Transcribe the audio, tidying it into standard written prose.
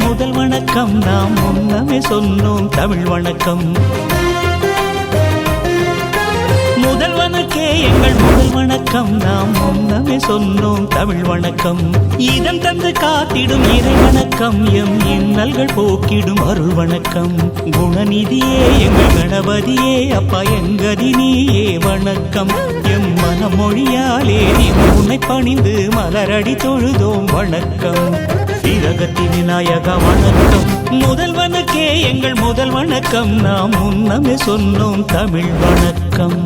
முதல் வணக்கம் நாம் முன்னமே சொன்னோம் தமிழ் வணக்கம் முதல்வனுக்கே எங்கள் முதல் வணக்கம் நாம் முன்னமே சொன்னோம் தமிழ் வணக்கம் இதம் தந்து காத்திடும் இறை வணக்கம் எம் இன்னல்கள் போக்கிடும் அருள் வணக்கம் குணநிதியே எங்கள் கணபதியே அப்பா எங்கதி நீயே வணக்கம் எம் மனமொழியாலே உன்னை பணிந்து மலரடி தொழுதோம் வணக்கம் திலகத்தின் விநாயக வணக்கம் முதல்வனுக்கே எங்கள் முதல் வணக்கம் நாம் முன்னமே சொன்னோம் தமிழ் வணக்கம்